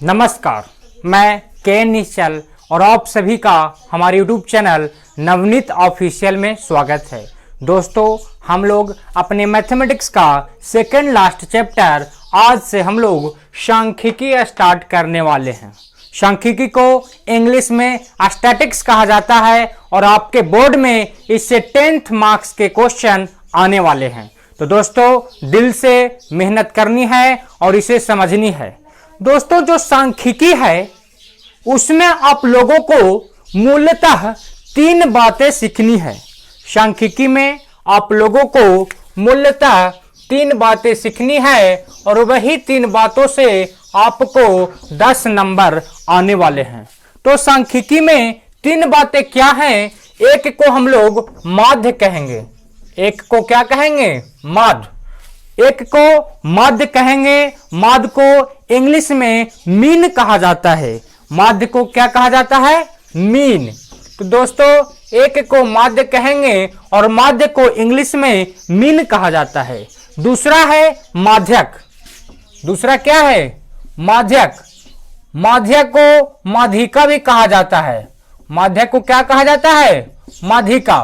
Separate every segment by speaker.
Speaker 1: नमस्कार, मैं के निश्चल और आप सभी का हमारे YouTube चैनल नवनीत ऑफिशियल में स्वागत है। दोस्तों, हम लोग अपने मैथमेटिक्स का सेकंड लास्ट चैप्टर आज से हम लोग सांख्यिकी स्टार्ट करने वाले हैं। सांख्यिकी को इंग्लिश में स्टैटिक्स कहा जाता है और आपके बोर्ड में इससे 10th मार्क्स के क्वेश्चन आने वाले हैं। तो दोस्तों, दिल से मेहनत करनी है और इसे समझनी है। दोस्तों, जो सांख्यिकी है उसमें आप लोगों को मूलतः 3 बातें सीखनी है। सांख्यिकी में आप लोगों को मूलतः 3 बातें सीखनी है और वही 3 बातों से आपको 10 नंबर आने वाले हैं। तो सांख्यिकी में 3 बातें क्या हैं? एक को हम लोग माध्य कहेंगे। एक को क्या कहेंगे? माध्य। एक को माध्य कहेंगे। माध्य को इंग्लिश में मीन कहा जाता है। माध्य को क्या कहा जाता है? मीन। तो दोस्तों, एक को माध्य कहेंगे और माध्य को इंग्लिश में मीन कहा जाता है। दूसरा है माध्यक। दूसरा क्या है? माध्यक। माध्यक को माध्यिका भी कहा जाता है। माध्यक को क्या कहा जाता है? माध्यिका।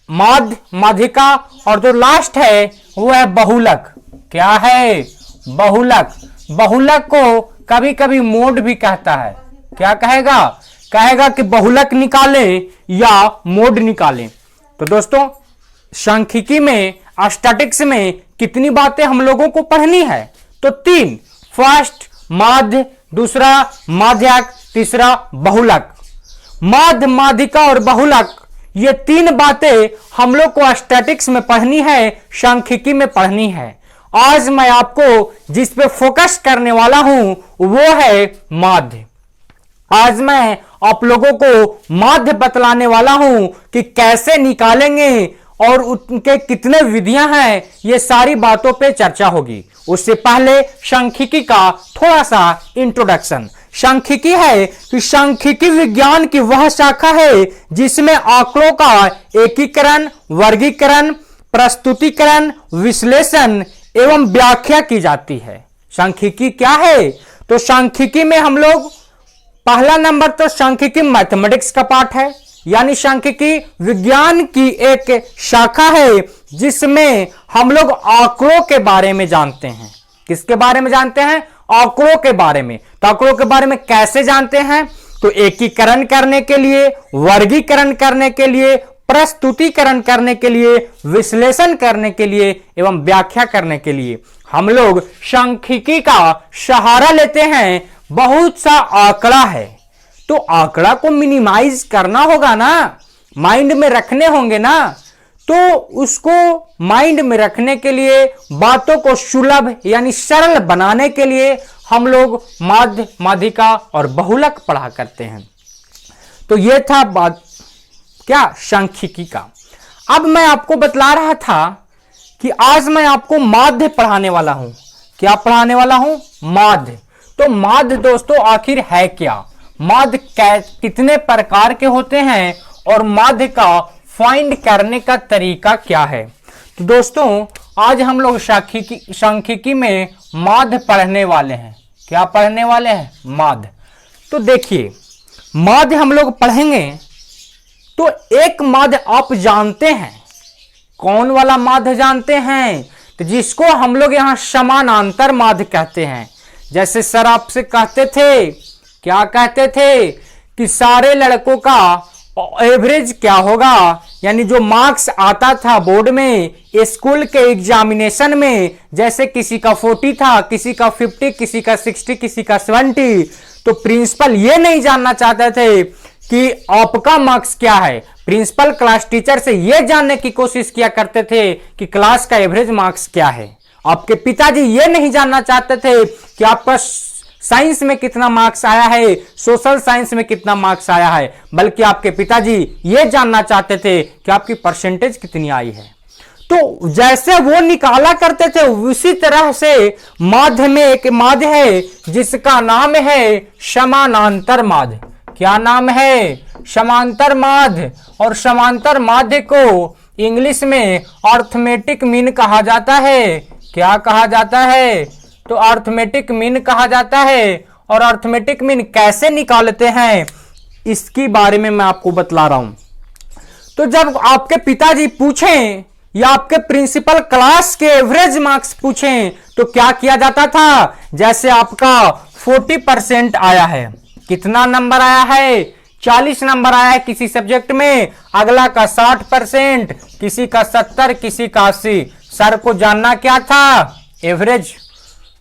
Speaker 1: माध्य, माध्यिका। और जो लास्ट है वो है बहुलक। क्या है? बहुलक। बहुलक को कभी कभी मोड भी कहता है। क्या कहेगा? कहेगा कि बहुलक निकाले या मोड निकाले। तो दोस्तों, सांख्यिकी में स्टैटिक्स में कितनी बातें हम लोगों को पढ़नी है? तो 3। फर्स्ट माध्य, दूसरा माध्यक, तीसरा बहुलक। माध्य, माध्यिका और बहुलक, ये 3 बातें हम लोग को स्टैटिक्स में पढ़नी है, सांख्यिकी में पढ़नी है। आज मैं आपको जिस पे फोकस करने वाला हूं वो है माध्य। आज मैं आप लोगों को माध्य बतलाने वाला हूं कि कैसे निकालेंगे और उनके कितने विधियां हैं, ये सारी बातों पे चर्चा होगी। उससे पहले सांख्यिकी का थोड़ा सा इंट्रोडक्शन। सांख्यिकी है कि सांख्यिकी विज्ञान की वह शाखा है जिसमें आंकड़ों का एकीकरण, वर्गीकरण, प्रस्तुतिकरण, विश्लेषण एवं व्याख्या की जाती है। सांख्यिकी क्या है? तो सांख्यिकी में हम लोग पहला नंबर तो सांख्यिकी मैथमेटिक्स का पार्ट है, यानी सांख्यिकी विज्ञान की एक शाखा है जिसमें हम लोग आंकड़ों के बारे में जानते हैं। किसके बारे में जानते हैं? आंकड़ों के बारे में। तो आंकड़ों के बारे में कैसे जानते हैं? तो एकीकरण करने के लिए, वर्गीकरण करने के लिए, प्रस्तुतिकरण करने के लिए, विश्लेषण करने के लिए एवं व्याख्या करने के लिए हम लोग सांख्यिकी का सहारा लेते हैं। बहुत सा आंकड़ा है तो आंकड़ा को मिनिमाइज करना होगा ना, माइंड में रखने होंगे ना। तो उसको माइंड में रखने के लिए, बातों को सुलभ यानी सरल बनाने के लिए हम लोग माध्य, माध्यिका और बहुलक पढ़ा करते हैं। तो यह था बात क्या? सांख्यिकी का। अब मैं आपको बतला रहा था कि आज मैं आपको माध्य पढ़ाने वाला हूं। क्या पढ़ाने वाला हूं? माध्य। तो माध्य दोस्तों आखिर है क्या? माध्य कितने प्रकार के होते हैं और माध्य का फाइंड करने का तरीका क्या है? तो दोस्तों, आज हम लोग सांख्यिकी में माध्य पढ़ने वाले हैं। क्या पढ़ने वाले हैं? माध्य। तो देखिए, माध्य हम लोग पढ़ेंगे तो एक माध्य आप जानते हैं। कौन वाला माध्य जानते हैं? तो जिसको हम लोग यहां समानांतर माध्य कहते हैं। जैसे सर आपसे कहते थे, क्या कहते थे कि सारे लड़कों का एवरेज क्या होगा, यानी जो मार्क्स आता था बोर्ड में स्कूल के एग्जामिनेशन में, जैसे किसी का 40 था, किसी का 50, किसी का 60, किसी का 70। तो प्रिंसिपल ये नहीं जानना चाहते थे कि आपका मार्क्स क्या है। प्रिंसिपल क्लास टीचर से यह जानने की कोशिश किया करते थे कि क्लास का एवरेज मार्क्स क्या है। आपके पिताजी ये नहीं जानना चाहते थे कि आपका साइंस में कितना मार्क्स आया है, सोशल साइंस में कितना मार्क्स आया है, बल्कि आपके पिताजी ये जानना चाहते थे कि आपकी परसेंटेज कितनी आई है। तो जैसे वो निकाला करते थे उसी तरह से माध्य में एक माध्य है जिसका नाम है समानांतर माध्य। क्या नाम है? समांतर माध्य। और समांतर माध्य को इंग्लिश में अर्थमेटिक मीन कहा जाता है। क्या कहा जाता है? तो अर्थमेटिक मीन कहा जाता है। और अर्थमेटिक मीन कैसे निकालते हैं, इसकी बारे में मैं आपको बतला रहा हूं। तो जब आपके पिताजी पूछें या आपके प्रिंसिपल क्लास के एवरेज मार्क्स पूछें तो क्या किया जाता था, जैसे आपका 40% आया है, कितना नंबर आया है, 40 नंबर आया है किसी सब्जेक्ट में, अगला का 60%, किसी का 70, किसी का 80। सर को जानना क्या था, एवरेज।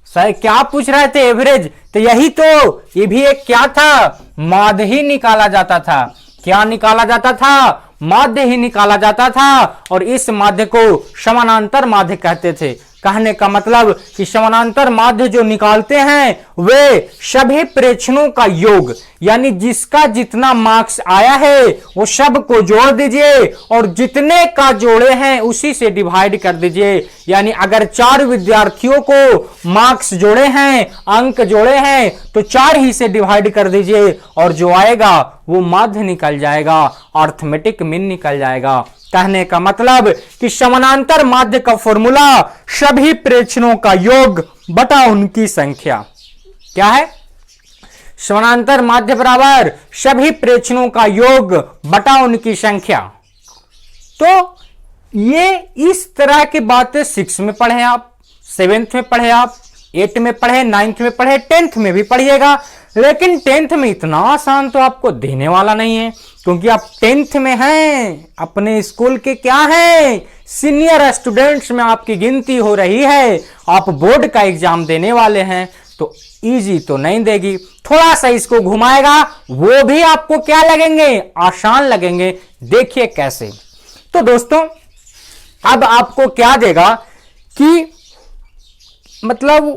Speaker 1: सर क्या पूछ रहे थे, एवरेज। तो यही तो, ये भी एक क्या था, माध्य ही निकाला जाता था। क्या निकाला जाता था, माध्य ही निकाला जाता था। और इस माध्य को समानांतर माध्य कहते थे। कहने का मतलब कि समानांतर माध्य जो निकालते हैं वे सभी प्रेक्षणों का योग, यानी जिसका जितना मार्क्स आया है वो सब को जोड़ दीजिए और जितने का जोड़े हैं उसी से डिवाइड कर दीजिए। यानी अगर 4 विद्यार्थियों को मार्क्स जोड़े हैं, अंक जोड़े हैं, तो 4 ही से डिवाइड कर दीजिए और जो आएगा वो माध्य निकल जाएगा, अर्थमेटिक मीन निकल जाएगा। कहने का मतलब कि समानांतर माध्य का फॉर्मूला सभी प्रेक्षणों का योग बटा उनकी संख्या। क्या है, समानांतर माध्य बराबर सभी प्रेक्षणों का योग बटा उनकी संख्या। तो ये इस तरह की बातें 6 में पढ़े आप, 7th में पढ़े आप, 8 में पढ़े, 9th में पढ़े, 10th में भी पढ़िएगा। लेकिन 10th में इतना आसान तो आपको देने वाला नहीं है, क्योंकि आप 10th में हैं, अपने स्कूल के क्या हैं, सीनियर स्टूडेंट्स में आपकी गिनती हो रही है। आप बोर्ड का एग्जाम देने वाले हैं, तो इजी तो नहीं देगी, थोड़ा सा इसको घुमाएगा, वो भी आपको क्या लगेंगे, आसान लगेंगे। देखिए कैसे। तो दोस्तों अब आपको क्या देगा कि मतलब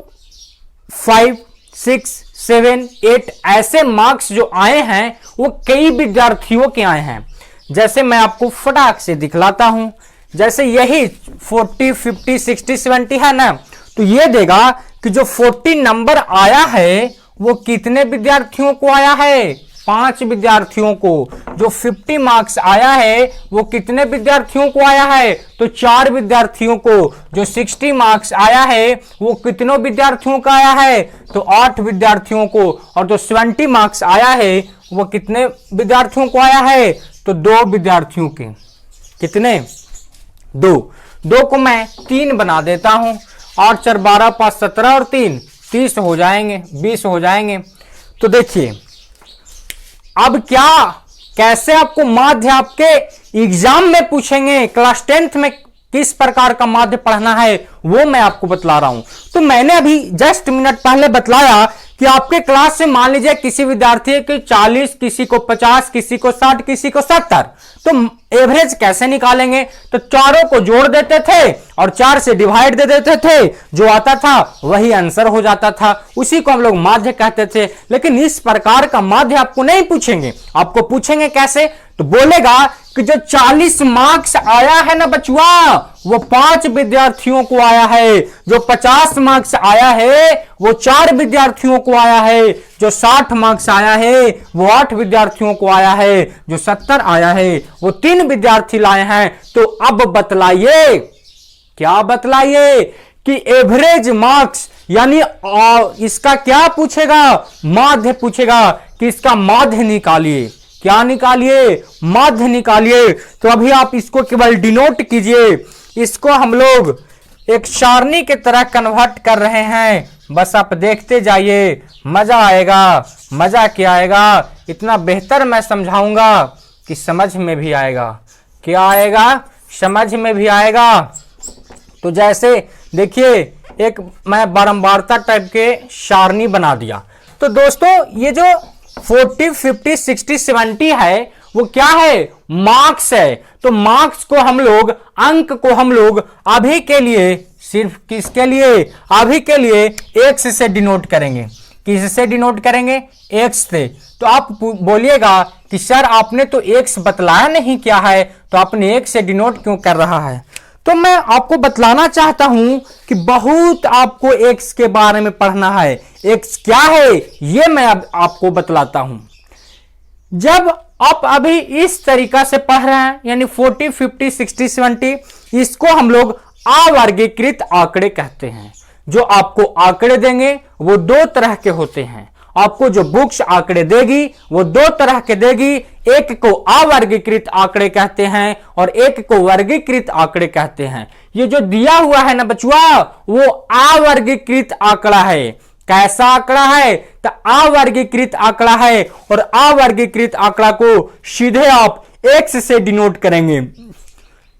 Speaker 1: 5, 6, 7, 8 ऐसे मार्क्स जो आए हैं वो कई विद्यार्थियों के आए हैं। जैसे मैं आपको फटाक से दिखलाता हूं, जैसे यही 40, 50, 60, 70 है ना, तो ये देगा कि जो 40 नंबर आया है वो कितने विद्यार्थियों को आया है, 5 विद्यार्थियों को। जो 50 मार्क्स आया है वो कितने विद्यार्थियों को आया है, तो 4 विद्यार्थियों को। जो 60 मार्क्स आया है वो कितनों विद्यार्थियों का आया है, तो 8 विद्यार्थियों को। और जो 70 मार्क्स आया है वो कितने विद्यार्थियों को आया है, तो 2 विद्यार्थियों के। कितने, 2 को मैं 3 बना देता हूं, 8 4 12 5 17 और 3 30 हो जाएंगे, 20 हो जाएंगे। तो देखिए अब क्या, कैसे आपको माध्य आपके एग्जाम में पूछेंगे, क्लास 10th में किस प्रकार का माध्य पढ़ना है वो मैं आपको बतला रहा हूं। तो मैंने अभी जस्ट मिनट पहले बतलाया कि आपके क्लास से मान लीजिए किसी विद्यार्थी को 40, किसी को 50, किसी को 60, किसी को 70, तो एवरेज कैसे निकालेंगे, तो चारों को जोड़ देते थे और 4 से डिवाइड दे देते थे, जो आता था वही आंसर हो जाता था, उसी को हम लोग माध्य कहते थे। लेकिन इस प्रकार का माध्य आपको नहीं पूछेंगे। आपको पूछेंगे कैसे, तो बोलेगा कि जो 40 मार्क्स आया है ना बचुआ, वो 5 विद्यार्थियों को आया है। जो 50 मार्क्स आया है वो 4 विद्यार्थियों को आया है। जो 60 मार्क्स आया है वो 8 विद्यार्थियों को आया है। जो 70 आया है वो 3 विद्यार्थी लाए हैं। तो अब बतलाइए, क्या बतलाइए कि एवरेज मार्क्स, यानी इसका क्या पूछेगा, माध्य पूछेगा कि इसका माध्य निकालिए। क्या निकालिए, माध्य निकालिए। तो अभी आप इसको केवल डिनोट कीजिए, इसको हम लोग एक सारणी के तरह कन्वर्ट कर रहे हैं। बस आप देखते जाइए, मजा आएगा। मजा क्या आएगा, इतना बेहतर मैं समझाऊंगा कि समझ में भी आएगा। क्या आएगा, समझ में भी आएगा। तो जैसे देखिए, एक मैं बारंबारता टाइप के सारणी बना दिया। तो दोस्तों ये जो 40, 50, 60, 70 है वो क्या है, मार्क्स है। तो मार्क्स को हम लोग, अंक को हम लोग अभी के लिए, सिर्फ किसके लिए, अभी के लिए x से डिनोट करेंगे। किससे डिनोट करेंगे, x से। तो आप बोलिएगा कि सर आपने तो x बतलाया नहीं क्या है, तो आपने x से डिनोट क्यों कर रहा है। तो मैं आपको बतलाना चाहता हूं कि बहुत आपको x के बारे में पढ़ना है। x क्या है ये मैं अब आपको बतलाता हूं। जब आप अभी इस तरीका से पढ़ रहे हैं, यानी 40, 50, 60, 70, इसको हम लोग अवर्गीकृत आंकड़े कहते हैं। जो आपको आंकड़े देंगे वो 2 तरह के होते हैं, आपको जो बुक्स आंकड़े देगी वो दो तरह के देगी, एक को अवर्गीकृत आंकड़े कहते हैं और एक को वर्गीकृत आंकड़े कहते हैं। ये जो दिया हुआ है ना बचुआ, वो अवर्गीकृत आंकड़ा है। कैसा आंकड़ा है? तो अवर्गीकृत आंकड़ा है, और अवर्गीकृत आंकड़ा को सीधे आप x से डिनोट करेंगे।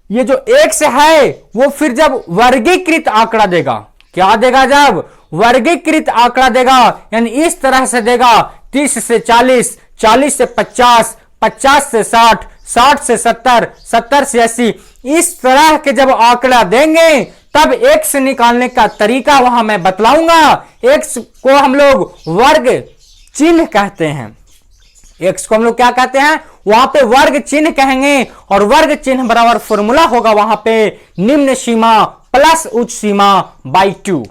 Speaker 1: ये जो x है वो फिर जब वर्गीकृत आंकड़ा देगा, क्या देगा? जब वर्गीकृत आंकड़ा देगा, यानी इस तरह से देगा 30 से 40, 40 से 50, 50 से 60, 60 से 70, 70 से 80, इस तरह के जब आंकड़ा देंगे तब x निकालने का तरीका वहां मैं बतलाऊंगा। x को हम लोग वर्ग चिन्ह कहते हैं। x को हम लोग क्या कहते हैं? वहां पे वर्ग चिन्ह कहेंगे, और वर्ग चिन्ह बराबर फॉर्मूला होगा वहां पे निम्न सीमा प्लस उच्च सीमा बाई 2।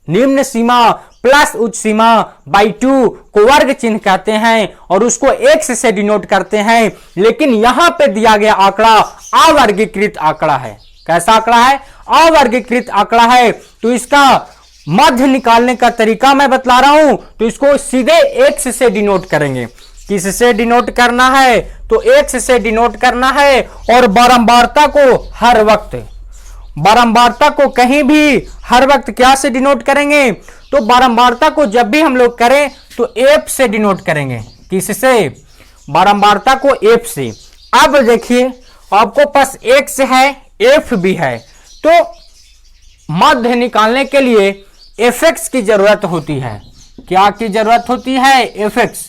Speaker 1: निम्न सीमा प्लस उच्च सीमा बाई 2 को वर्ग चिन्ह कहते हैं और उसको x से डिनोट करते हैं। लेकिन यहां पे दिया गया आंकड़ा अवर्गीकृत आंकड़ा है। कैसा आंकड़ा है? अवर्गीकृत आंकड़ा है। तो इसका मध्य निकालने का तरीका मैं बतला रहा हूं, तो इसको सीधे x से डिनोट करेंगे। किससे डिनोट करना है? तो x से डिनोट करना है, और बारंबारता को हर वक्त, बारंबारता को कहीं भी हर वक्त क्या से डिनोट करेंगे? तो बारंबारता को जब भी हम लोग करें तो f से डिनोट करेंगे। किससे? बारंबारता को f से। अब देखिए आपको पास x है, f भी है, तो मध्य निकालने के लिए fx की जरूरत होती है। क्या की जरूरत होती है? fx।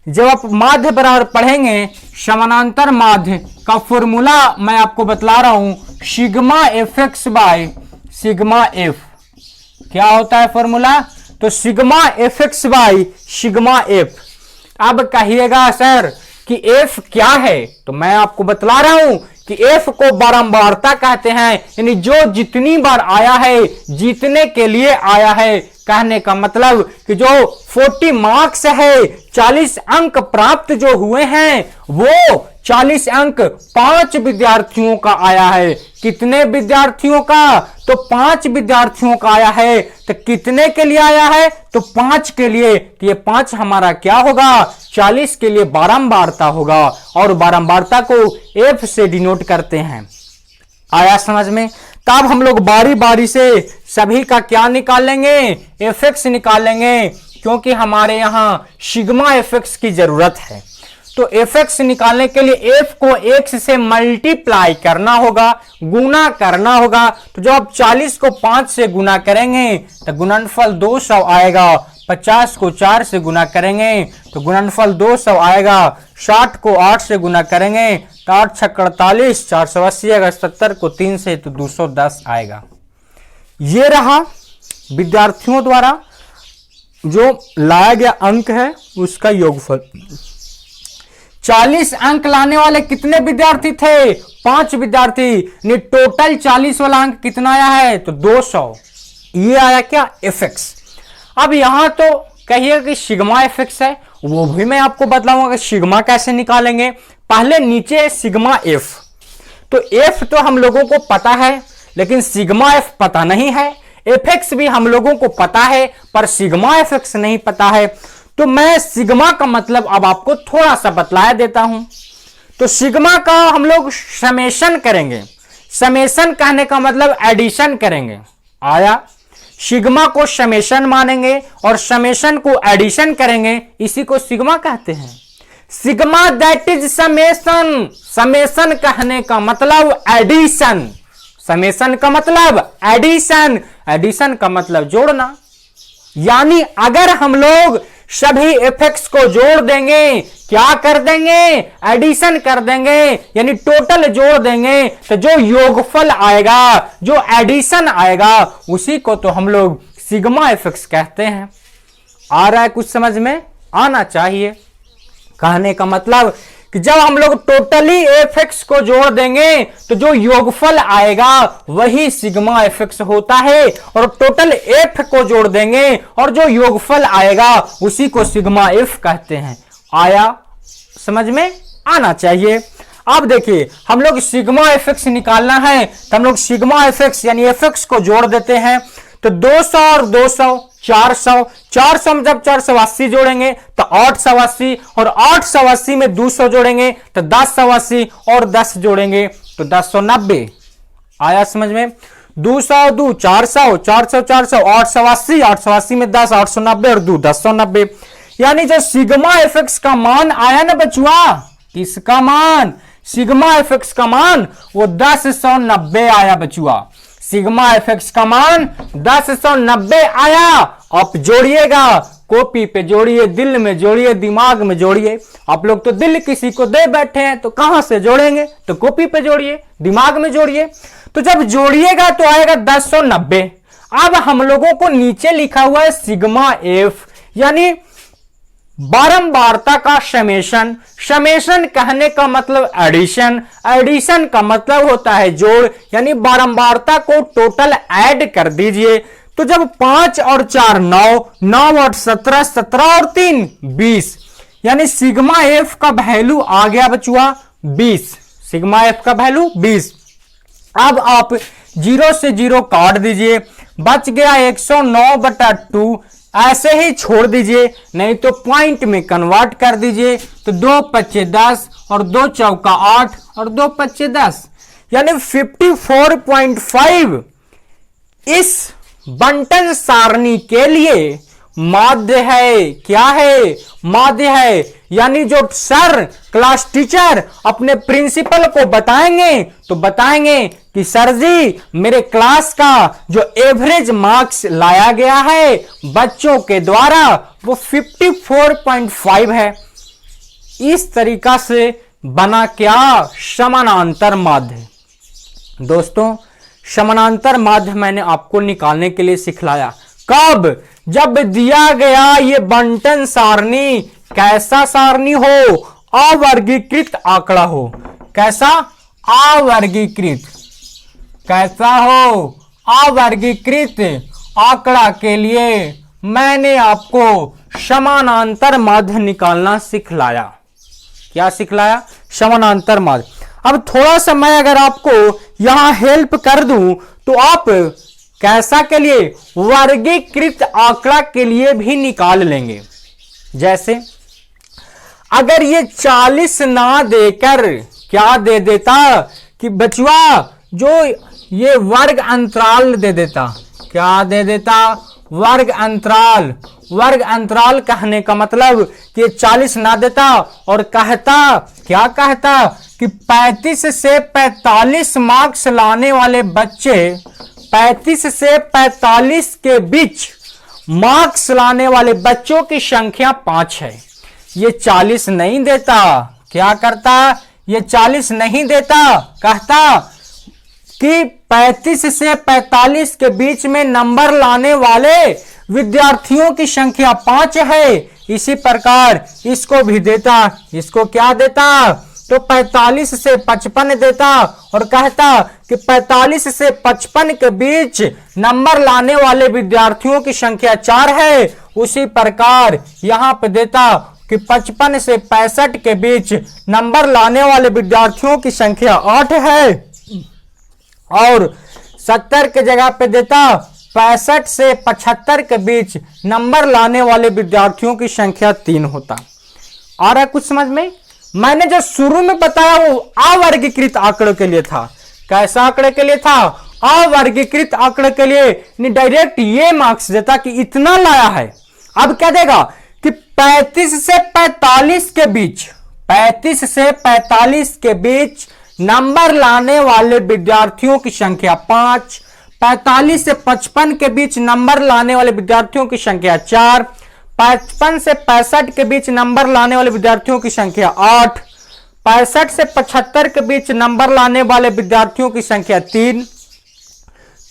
Speaker 1: जब आप माध्य बराबर पढ़ेंगे, समानांतर माध्य का फॉर्मूला मैं आपको बतला रहा हूं, sigma fx by sigma f। क्या होता है फॉर्मूला? तो sigma fx by sigma f। अब कहिएगा सर कि f क्या है? तो मैं आपको बतला रहा हूं कि f को बारंबारता कहते हैं, यानी जो जितनी बार आया है, जीतने के लिए आया है। कहने का मतलब कि जो 40 मार्क्स है, 40 अंक प्राप्त जो हुए हैं, वो 40 अंक 5 विद्यार्थियों का आया है। कितने विद्यार्थियों का? तो 5 विद्यार्थियों का आया है। तो कितने के लिए आया है? तो 5 के लिए। तो ये 5 हमारा क्या होगा? 40 के लिए बारंबारता होगा, और बारंबारता को f से डिनोट करते हैं। आया समझ में? तब हम लोग बारी बारी से सभी का क्या निकाल लेंगे? fx निकाल लेंगे, क्योंकि हमारे यहां सिग्मा fx की जरूरत है। तो fx निकालने के लिए f को x से मल्टीप्लाई करना होगा, गुना करना होगा। तो जब आप 40 को 5 से गुना करेंगे तो गुणनफल 200 आएगा। 50 को 4 से गुना करेंगे तो गुणनफल 200 आएगा। 60 को 8 से गुना करेंगे तो 8 छक 48, 480 आएगा। 70 को 3 से तो 210 आएगा। ये रहा विद्यार्थियों द्वारा जो लाया गया अंक है उसका योगफल। 40 अंक लाने वाले कितने विद्यार्थी थे? 5 विद्यार्थी। टोटल 40 वाला अंक कितना आया है? तो 200। ये आया क्या? fx। अब यहां तो कहिए कि सिग्मा fx है, वो भी मैं आपको बतलाऊंगा कि सिग्मा कैसे निकालेंगे। पहले नीचे सिग्मा f। तो f तो हम लोगों को पता है, लेकिन सिग्मा f पता नहीं है। fx भी हम लोगों को पता है, पर सिग्मा fx नहीं पता है। तो मैं सिग्मा का मतलब अब आपको थोड़ा सा बतलाया देता हूं। तो सिग्मा का हम लोग समेशन करेंगे। समेशन कहने का मतलब एडिशन करेंगे। आया? सिग्मा को समेशन मानेंगे और समेशन को एडिशन करेंगे, इसी को सिग्मा कहते हैं। Sigma that is summation. Summation कहने का मतलब एडिशन। समेशन का मतलब एडिशन। एडिशन का मतलब जोड़ना। यानी अगर हम लोग सभी fx को जोड़ देंगे, क्या कर देंगे? एडिशन कर देंगे, यानी टोटल जोड़ देंगे, तो जो योगफल आएगा, जो एडिशन आएगा, उसी को तो हम लोग सिग्मा fx कहते हैं। आ रहा है कुछ समझ में? आना चाहिए। कहने का मतलब कि जब हम लोग टोटली fx को जोड़ देंगे तो जो योगफल आएगा वही सिग्मा fx होता है, और टोटल f को जोड़ देंगे और जो योगफल आएगा उसी को सिग्मा f कहते हैं। आया समझ में? आना चाहिए। अब देखिए हम लोग सिग्मा fx निकालना है, तो हम लोग सिग्मा fx यानी fx को जोड़ देते हैं। तो 200 और 200 400, 400 में जब 480 जोड़ेंगे तो 880, और 880 में 200 जोड़ेंगे तो 1080, और 10 जोड़ेंगे तो 1090। आया समझ में? 200 2 400, 400 400 880, 880 में 10 890, और 2 1090। यानी जो सिग्मा एफएक्स का मान आया ना बचुआ, किसका मान? सिग्मा एफएक्स का मान वो 1090 आया बचुआ। सिग्मा एफएक्स का मान 1090 आया। आप जोड़िएगा, कॉपी पे जोड़िए, दिल में जोड़िए, दिमाग में जोड़िए। आप लोग तो दिल किसी को दे बैठे हैं तो कहां से जोड़ेंगे? तो कॉपी पे जोड़िए, दिमाग में जोड़िए। तो जब जोड़िएगा तो आएगा 1090। अब हम लोगों को नीचे लिखा हुआ है सिग्मा एफ, यानी बारंबारता का समेशन। समेशन कहने का मतलब एडिशन, एडिशन का मतलब होता है जोड़, यानी बारंबारता को टोटल ऐड कर दीजिए। तो जब 5 और 4 9, 9 और 17, 17 और 3 20, यानी सिग्मा एफ का वैल्यू आ गया बचुआ 20। सिग्मा एफ का वैल्यू 20। अब आप 0 से 0 काट दीजिए, बच गया 109/2। ऐसे ही छोड़ दीजिए, नहीं तो पॉइंट में कन्वर्ट कर दीजिए। तो 2 5 10, और 2 चौका 8, और 2 5 10, यानी 54.5 इस बंटन सारणी के लिए माध्य है। क्या है? माध्य है। यानी जो सर क्लास टीचर अपने प्रिंसिपल को बताएंगे तो बताएंगे कि सर जी मेरे क्लास का जो एवरेज मार्क्स लाया गया है बच्चों के द्वारा वो 54.5 है। इस तरीका से बना क्या? समानांतर माध्य। दोस्तों, समानांतर माध्य मैंने आपको निकालने के लिए सिखलाया। कब? जब दिया गया ये बंटन सारणी कैसा सारणी हो? अवर्गीकृत आंकड़ा हो। कैसा? अवर्गीकृत। कैसा हो? अवर्गीकृत आंकड़ा के लिए मैंने आपको समानांतर माध्य निकालना सिखलाया। क्या सिखलाया? समानांतर माध्य। अब थोड़ा सा मैं अगर आपको यहां हेल्प कर दूं तो आप कैसा के लिए? वर्गीकृत आंकड़ा के लिए भी निकाल लेंगे। जैसे अगर ये 40 ना देकर क्या दे देता कि बचुआ जो ये वर्ग अंतराल दे देता। क्या दे देता? वर्ग अंतराल। वर्ग अंतराल कहने का मतलब कि 40 ना देता और कहता, क्या कहता कि 35 से 45 मार्क्स लाने वाले बच्चे, 35 से 45 के बीच मार्क्स लाने वाले बच्चों की संख्या 5 है। ये 40 नहीं देता। क्या करता? ये 40 नहीं देता, कहता कि 35 से 45 के बीच में नंबर लाने वाले विद्यार्थियों की संख्या 5 है। इसी प्रकार इसको भी देता। इसको क्या देता? तो 45 से 55 देता और कहता कि 45 से 55 के बीच नंबर लाने वाले विद्यार्थियों की संख्या 4 है। उसी प्रकार यहां पे देता कि 55 से 65 के बीच नंबर लाने वाले विद्यार्थियों की संख्या 8 है, और 70 के जगह पे देता 65 से 75 के बीच नंबर लाने वाले विद्यार्थियों की संख्या 3 होता। आ रहा है कुछ समझ में? मैंने जो शुरू में बताया वो अवर्गीकृत आंकड़ों के लिए था। कैसा आंकड़े के लिए था? अवर्गीकृत आंकड़े के लिए डायरेक्ट ये मार्क्स देता कि इतना लाया है। अब क्या देगा कि 35 से 45 के बीच, 35 से 45 के बीच नंबर लाने वाले विद्यार्थियों की संख्या 5, 45 से 55 के बीच नंबर लाने वाले विद्यार्थियों की संख्या 4, 55 से 65 के बीच नंबर लाने वाले विद्यार्थियों की संख्या 8, 65 से 75 के बीच नंबर लाने वाले विद्यार्थियों की संख्या 3।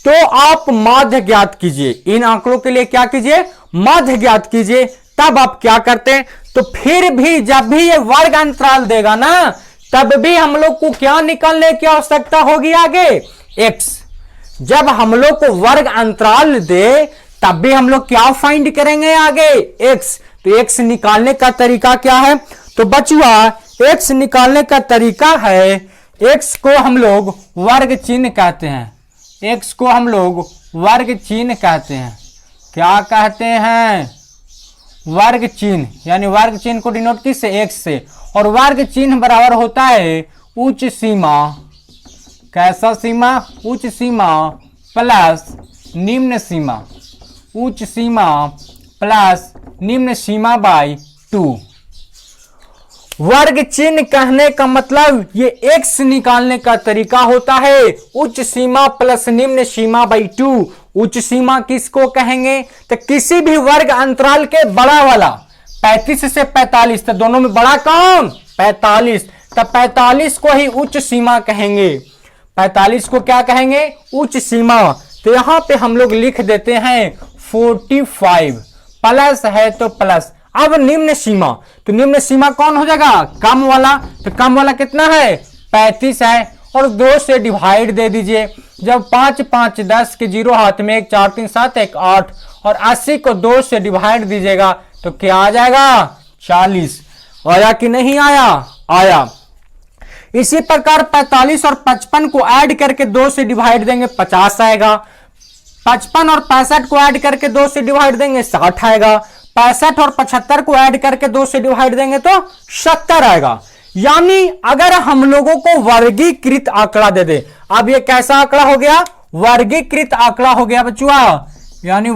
Speaker 1: तो आप माध्य ज्ञात कीजिए। इन आंकड़ों के लिए क्या कीजिए? माध्य ज्ञात कीजिए। तब आप क्या करते हैं? तो फिर भी जब भी ये वर्ग अंतराल देगा ना, तब भी हम लोग को क्या निकालने की आवश्यकता होगी? आगे x। जब हम लोग को वर्ग अंतराल दे तब भी हम लोग क्या फाइंड करेंगे? आगे x। तो x निकालने का तरीका क्या है? तो बचुआ x निकालने का तरीका है, x को हम लोग वर्ग चिन्ह कहते हैं। x को हम लोग वर्ग चिन्ह कहते हैं। क्या कहते हैं, वर्ग चिन्ह, यानी वर्ग चिन्ह को डिनोट किससे, x से, और वर्ग चिन्ह बराबर होता है उच्च सीमा, कैसा सीमा, उच्च सीमा प्लस निम्न सीमा, उच्च सीमा प्लस निम्न सीमा बाई 2। वर्ग चिन्ह कहने का मतलब ये x निकालने का तरीका होता है उच्च सीमा प्लस निम्न सीमा बाई 2। उच्च सीमा किसको कहेंगे, तो किसी भी वर्ग अंतराल के बड़ा वाला 35 से 45, तो दोनों में बड़ा कौन, 45, तो 45 को ही उच्च सीमा कहेंगे। 45 को क्या कहेंगे, उच्च सीमा। तो यहां पे हम लोग लिख देते हैं 45, प्लस है तो प्लस। अब निम्न सीमा, तो निम्न सीमा कौन हो जाएगा, कम वाला, तो कम वाला कितना है, 35 है, और 2 से डिवाइड दे दीजिए। जब 5 5 10 के 0 हाथ में, 1 4 3 7 1 8, और 80 को 2 से डिवाइड दीजिएगा तो क्या आ जाएगा, 40। आया कि नहीं आया, आया। इसी प्रकार 45 और 55 को ऐड करके 2 से डिवाइड देंगे 50 आएगा। 55 और 65 को ऐड करके 2 से डिवाइड देंगे 60 आएगा। 65 और 75 को ऐड करके 2 से डिवाइड देंगे तो 70 आएगा। यानी अगर हम लोगों को वर्गीकृत आंकड़ा दे दे, अब ये कैसा आंकड़ा हो गया, वर्गीकृत आंकड़ा हो गया बच्चुआ, यानी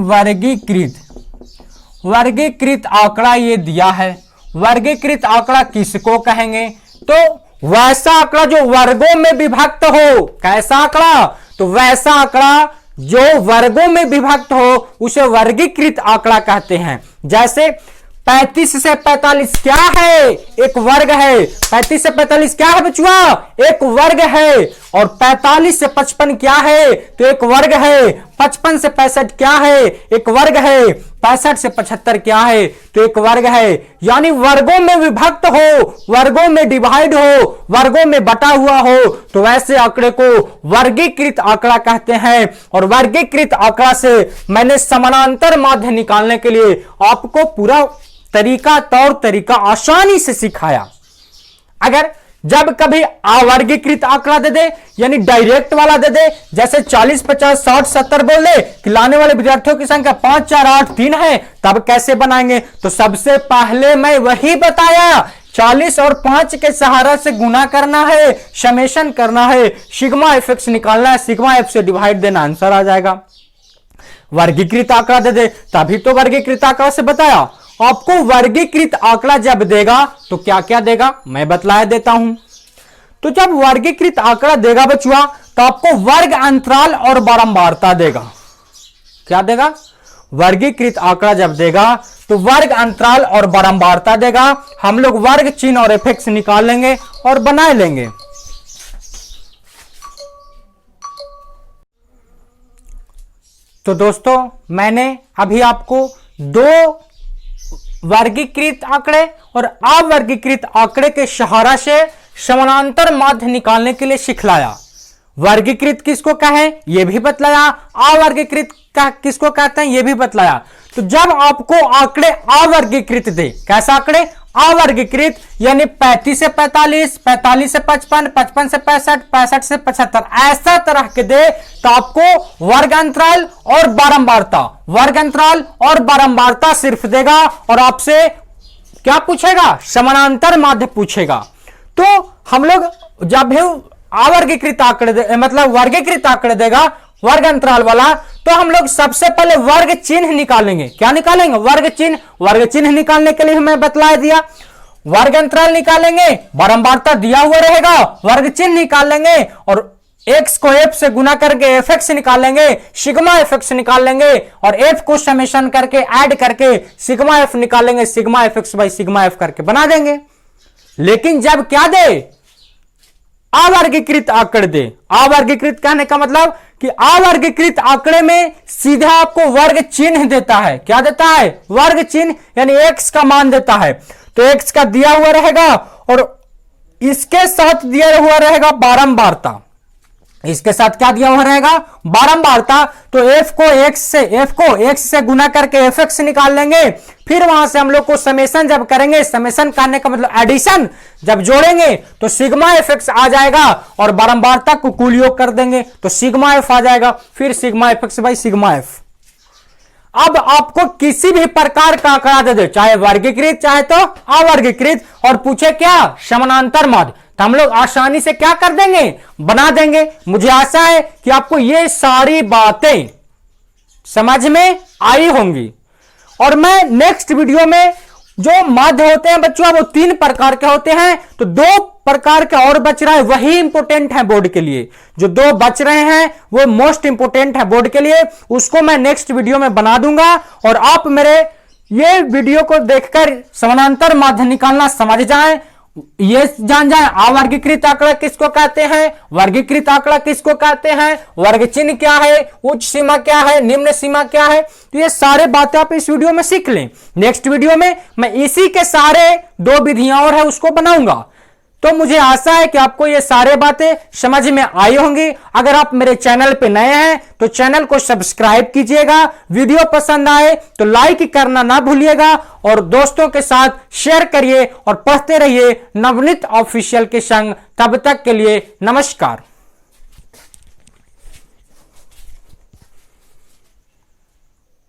Speaker 1: वर्गीकृत आंकड़ा ये दिया है। वर्गीकृत आंकड़ा किसको कहेंगे, तो वैसा आंकड़ा जो वर्गों में विभक्त हो। कैसा आंकड़ा, तो वैसा आंकड़ा जो वर्गों में विभक्त हो उसे वर्गीकृत आंकड़ा कहते हैं। जैसे 35 से 45 क्या है, एक वर्ग है। 35 से 45 क्या है बचुआ, एक वर्ग है। और 45 से 55 क्या है, तो एक वर्ग है। 55 से 65 क्या है, एक वर्ग है। 65 से 75 क्या है, तो एक वर्ग है। यानी वर्गों में विभक्त हो, वर्गों में डिवाइड हो, वर्गों में बटा हुआ हो, तो वैसे आंकड़े को वर्गीकृत आंकड़ा कहते हैं। और वर्गीकृत आंकड़ा से मैंने समानांतर माध्य निकालने के लिए आपको पूरा तरीका, तौर तरीका आसानी से सिखाया। अगर जब कभी अवर्गीकृत आंकड़ा दे दे, यानी डायरेक्ट वाला दे दे, जैसे 40 50 60 70 बोल दे कि लाने वाले विद्यार्थियों की संख्या 5 4 8 3 है, तब कैसे बनाएंगे, तो सबसे पहले मैं वही बताया, 40 और 5 के सहारा से गुना करना है, समेशन करना है, सिग्मा एफ निकालना है, सिग्मा एफ से डिवाइड देना, आंसर आ जाएगा। वर्गीकृत आंकड़ा दे दे तभी तो वर्गीकृत आंकड़ा से बताया। आपको वर्गीकृत आंकड़ा जब देगा तो क्या क्या देगा मैं बतला देता हूं। तो जब वर्गीकृत आंकड़ा देगा बचुआ तो आपको वर्ग अंतराल और बारंबारता देगा। क्या देगा, वर्गीकृत आंकड़ा जब देगा तो वर्ग अंतराल और बारंबारता देगा। हम लोग वर्ग चिन्ह और एफ निकाल लेंगे और बना लेंगे। तो दोस्तों मैंने अभी आपको दो वर्गीकृत आंकड़े और अवर्गीकृत आंकड़े के सहारा से समानांतर माध्य निकालने के लिए सिखलाया। वर्गीकृत किसको कहें यह भी बतलाया, अवर्गीकृत किसको कहते हैं यह भी बतलाया। तो जब आपको आंकड़े अवर्गीकृत दे, कैसा आंकड़े अवर्गीकृत, यानी 35 से 45, 45 से 55, 55 से 65, 65 से 75 ऐसा तरह के दे तो आपको वर्ग अंतराल और बारंबारता, वर्ग अंतराल और बारंबारता सिर्फ देगा और आपसे क्या पूछेगा, समानांतर माध्य पूछेगा। तो हम लोग जब भी अवर्गीकृत आंकड़े मतलब वर्गीकृत आंकड़े देगा वर्ग अंतराल वाला, तो हम लोग सबसे पहले वर्ग चिन्ह निकालेंगे। क्या निकालेंगे, वर्ग चिन्ह। वर्ग चिन्ह निकालने के लिए हमें बतला दिया, वर्ग अंतराल निकालेंगे, बारंबारता दिया हुआ रहेगा, वर्ग चिन्ह निकाल लेंगे और x को f से गुना करके एफ निकाल लेंगे, सिग्मा एफ निकाल लेंगे और f को समेशन करके ऐड करके सिग्मा एफ निकाल लेंगे, sigma F by sigma F करके बना देंगे। लेकिन जब क्या दे, अवर्गीकृत आंकड़े दे, अवर्गीकृत कहने का मतलब कि अवर्गीकृत आंकड़े में सीधा आपको वर्ग चिन्ह देता है। क्या देता है, वर्ग चिन्ह, यानी x का मान देता है। तो x का दिया हुआ रहेगा और इसके साथ दिया हुआ रहेगा बारंबारता, इसके साथ क्या दिया हुआ रहेगा, बारंबारता। तो f को x से गुना करके एफ निकाल लेंगे, फिर वहां से हम लोग को समेशन जब करेंगे, समेशन करने का मतलब एडिशन, जब जोड़ेंगे तो सिग्मा एफ आ जाएगा और बारंबारता को कुल योग कर देंगे तो सिग्मा एफ आ जाएगा, फिर sigma F by sigma F. अब आपको किसी भी प्रकार का आंकड़ा दे दे, चाहे वर्गीकृत चाहे तो अवर्गीकृत, और पूछे क्या समानांतर माध्य, तो हम लोग आसानी से क्या कर देंगे, बना देंगे। मुझे आशा है कि आपको ये सारी बातें समझ में आई होंगी। और मैं नेक्स्ट वीडियो में जो माध्य होते हैं बच्चों वो 3 प्रकार के होते हैं, तो 2 प्रकार के और बच रहा है, वही इंपोर्टेंट है बोर्ड के लिए। जो 2 बच रहे हैं वो मोस्ट इंपोर्टेंट है बोर्ड के लिए, उसको मैं नेक्स्ट वीडियो में बना दूंगा। और आप मेरे ये वीडियो को देखकर समानांतर माध्य निकालना समझ जाएं, ये जान जाए अवर्गीकृत आंकड़ा किसको कहते हैं, वर्गीकृत आंकड़ा किसको कहते हैं, वर्ग चिन्ह क्या है, उच्च सीमा क्या है, निम्न सीमा क्या है, तो ये सारे बातें आप इस वीडियो में सीख लें। नेक्स्ट वीडियो में मैं इसी के सारे 2 विधियां और है उसको बनाऊंगा। तो मुझे आशा है कि आपको ये सारे बातें समझ में आई होंगी। अगर आप मेरे चैनल पे नए हैं तो चैनल को सब्सक्राइब कीजिएगा, वीडियो पसंद आए तो लाइक करना ना भूलिएगा, और दोस्तों के साथ शेयर करिए और पढ़ते रहिए नवनीत ऑफिशियल के संग। तब तक के लिए नमस्कार।